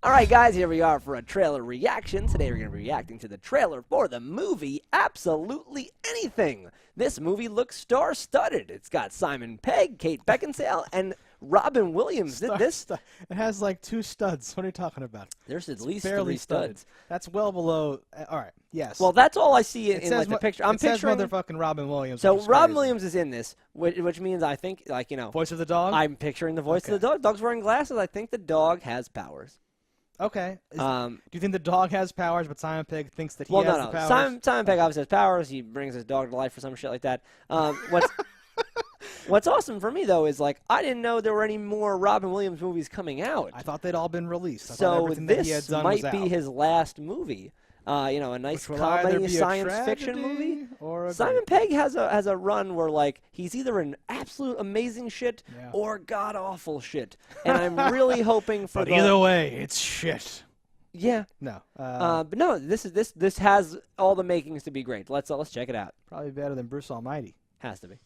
All right, guys, here we are for a trailer reaction. Today we're going to be reacting to the trailer for the movie Absolutely Anything. This movie looks star-studded. It's got Simon Pegg, Kate Beckinsale, and Robin Williams. It has like 2 studs. What are you talking about? There's at It's least barely 3 studs. That's well below. All right. Yes. Well, that's all I see in like, the picture. I'm picturing motherfucking Robin Williams. So Robin Williams is in this, which means I think, like, you know, voice of the dog. I'm picturing the voice of the dog. Dog's wearing glasses. I think the dog has powers. Okay. Do you think the dog has powers, but Simon Pegg thinks that he has the powers? Simon Pegg obviously has powers. He brings his dog to life or some shit like that. What's awesome for me, though, is, like, I didn't know there were any more Robin Williams movies coming out. I thought they'd all been released. So this might be his last movie. You know, a nice comedy science fiction movie. Or Simon Pegg has a run where, like, he's either an absolute amazing shit or god awful shit, and I'm really hoping for. But either way, it's shit. Yeah. No. But no, this has all the makings to be great. Let's check it out. Probably better than Bruce Almighty. Has to be.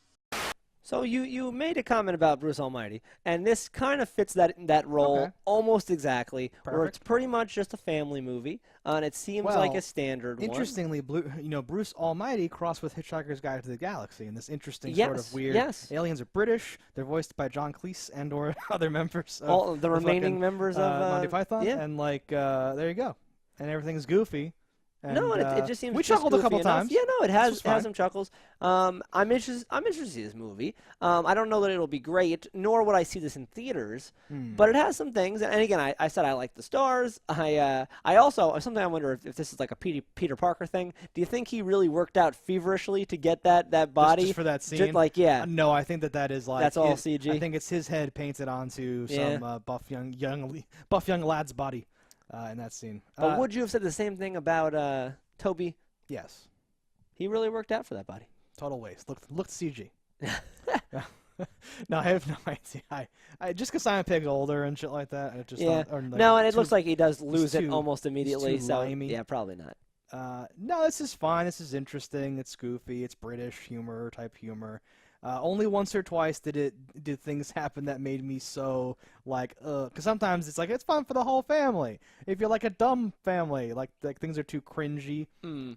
So you made a comment about Bruce Almighty, and this kind of fits that role almost exactly, where it's pretty much just a family movie, and it seems like a standard one. Interestingly, Bruce Almighty crossed with Hitchhiker's Guide to the Galaxy in this interesting sort of weird. Aliens are British. They're voiced by John Cleese and or other members. All the remaining members of Monty Python. Yeah. And like there you go, and everything's goofy. And, it just seems we chuckled a couple times. Yeah, no, it has some chuckles. I'm interested to see this movie. I don't know that it'll be great, nor would I see this in theaters. But it has some things. And again, I said I like the stars. I also something I wonder if this is like a Peter Parker thing. Do you think he really worked out feverishly to get that body just for that scene? No, I think that is like that's all CG. I think it's his head painted onto some buff young lad's body. In that scene. But would you have said the same thing about Toby? Yes. He really worked out for that body. Total waste. Looked CG. No, I have no idea. I just because Simon Pegg's older and shit like that. It just no, and it looks like he does lose it almost immediately. So yeah, probably not. No, this is fine. This is interesting. It's goofy. It's British humor type humor. Only once or twice did things happen that made me so like because sometimes it's like it's fun for the whole family. If you're like a dumb family, like things are too cringy,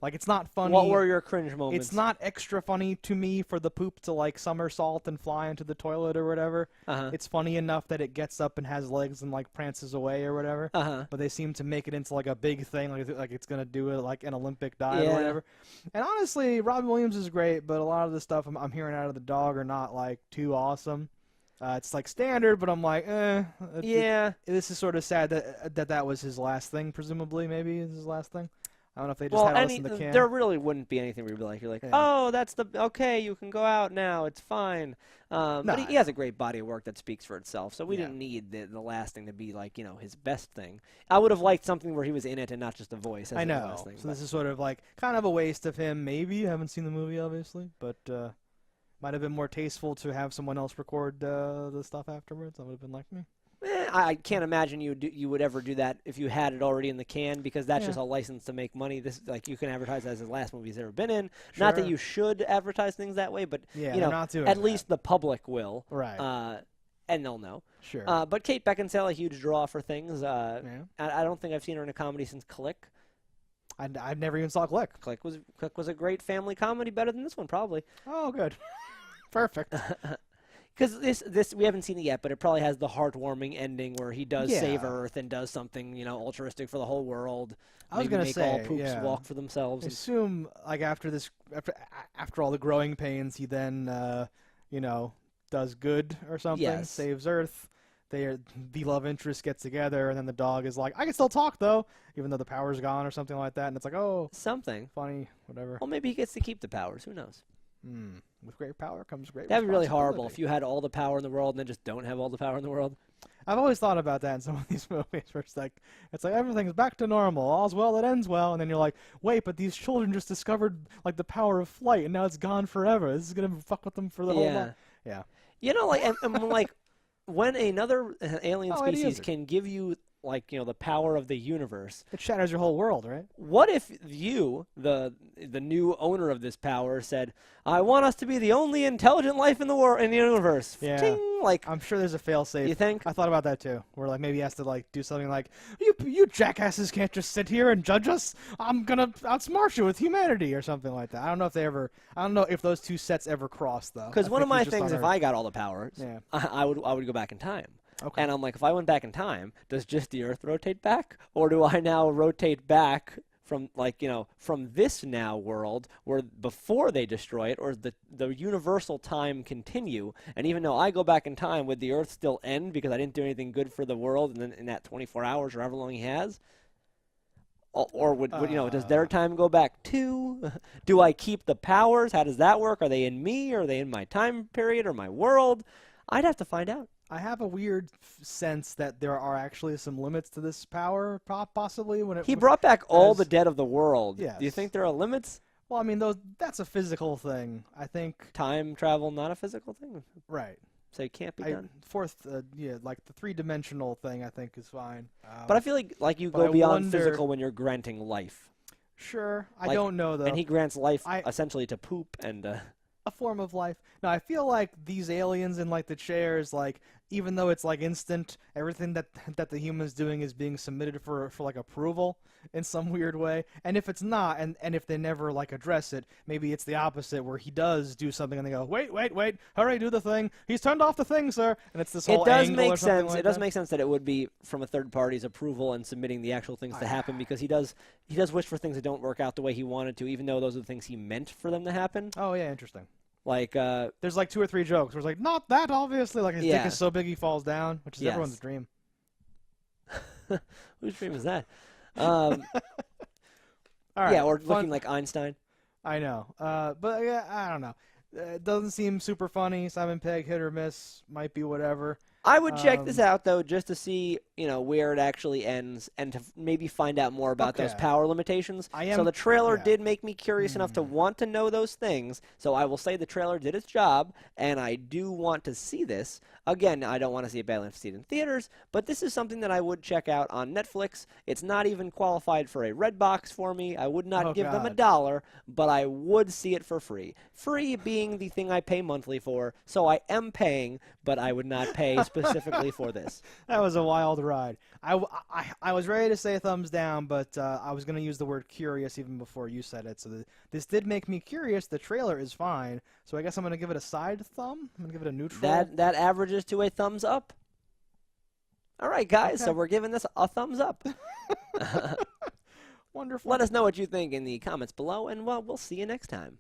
like it's not funny. What were your cringe moments? It's not extra funny to me for the poop to like somersault and fly into the toilet or whatever. It's funny enough that it gets up and has legs and like prances away or whatever. But they seem to make it into like a big thing, like it's gonna do it like an Olympic dive or whatever. And honestly, Robin Williams is great, but a lot of the stuff I'm hearing out of the dog are not like too awesome. It's like standard, but I'm like, this is sort of sad that was his last thing. Presumably, maybe is his last thing. I don't know if they just had us in the can. There really wouldn't be anything where you're like, oh, that's okay, you can go out now, it's fine. But he has a great body of work that speaks for itself, so we didn't need the last thing to be like, you know, his best thing. I would have liked something where he was in it and not just a voice. I know. So this is sort of like kind of a waste of him. Maybe I haven't seen the movie, obviously, but. Might have been more tasteful to have someone else record the stuff afterwards. I would have been like, I can't imagine you would ever do that if you had it already in the can, because that's just a license to make money. This like you can advertise as the last movie he's ever been in. Sure. Not that you should advertise things that way, but you know, at least the public will, right? And they'll know. Sure. But Kate Beckinsale, a huge draw for things. I don't think I've seen her in a comedy since Click. I never even saw Click. Click was a great family comedy, better than this one probably. Oh, good. Perfect. Because this we haven't seen it yet, but it probably has the heartwarming ending where he does save Earth and does something, you know, altruistic for the whole world. I was gonna say, all poops walk for themselves. I assume like after all the growing pains, he then you know, does good or something, saves Earth. The love interest gets together, and then the dog is like, I can still talk though, even though the power's gone or something like that. And it's like, oh, something funny, whatever. Well, maybe he gets to keep the powers. Who knows? With great power comes great That'd be really horrible if you had all the power in the world and then just don't have all the power in the world. I've always thought about that in some of these movies where it's like everything's back to normal, all's well that ends well, and then you're like, wait, but these children just discovered like the power of flight, and now it's gone forever. This is gonna fuck with them for the whole life. Yeah. You know, like and like when another alien species can give you like, the power of the universe. It shatters your whole world, right? What if you, the new owner of this power, said, "I want us to be the only intelligent life in the universe"? Yeah. Ting! Like, I'm sure there's a failsafe. You think? I thought about that too. Where like maybe he has to like do something like, you jackasses can't just sit here and judge us. I'm gonna outsmart you with humanity or something like that. I don't know if those two sets ever cross though. Because one of my things, if I got all the powers, yeah. I would go back in time. Okay. And I'm like, if I went back in time, does just the Earth rotate back, or do I now rotate back from from this now world where before they destroy it, or the universal time continue? And even though I go back in time, would the Earth still end because I didn't do anything good for the world, and then in that 24 hours or however long he has? Or would does their time go back too? Do I keep the powers? How does that work? Are they in me? Or are they in my time period or my world? I'd have to find out. I have a weird sense that there are actually some limits to this power, possibly. He brought back all the dead of the world. Yes. Do you think there are limits? Well, I mean, that's a physical thing. I think time travel not a physical thing. Right. So it can't be done. Like the three-dimensional thing, I think is fine. But I feel like you go beyond physical when you're granting life. Sure, I don't know though. And he grants life essentially to poop and. A form of life. Now, I feel like these aliens in like the chairs, like even though it's like instant, everything that the human's doing is being submitted for like approval in some weird way. And if it's not, and if they never like address it, maybe it's the opposite where he does do something and they go, wait, hurry, do the thing. He's turned off the thing, sir. And it's this whole angle or something like that. It does make sense that it would be from a third party's approval and submitting the actual things to happen, because he does wish for things that don't work out the way he wanted to, even though those are the things he meant for them to happen. Oh yeah, interesting. Like there's like 2 or 3 jokes where it's like, not that obviously, like his dick is so big he falls down, which is everyone's dream. Whose dream is that? All right, yeah, or looking like Einstein. I know, but yeah, I don't know. It doesn't seem super funny. Simon Pegg, hit or miss, might be whatever. I would check this out, though, just to see, where it actually ends and to maybe find out more about those power limitations. So the trailer did make me curious enough to want to know those things. So I will say the trailer did its job, and I do want to see this. Again, I don't want to see it badly enough to see it in theaters, but this is something that I would check out on Netflix. It's not even qualified for a red box for me. I would not give them $1, but I would see it for free. Free being the thing I pay monthly for, so I am paying, but I would not pay specifically for this. That was a wild ride. I was ready to say thumbs down, but I was going to use the word curious even before you said it. So this did make me curious. The trailer is fine, so I guess I'm going to give it a side thumb. I'm going to give it a neutral. That averages to a thumbs up. All right, guys, so we're giving this a thumbs up. Wonderful. Let us know what you think in the comments below, and we'll see you next time.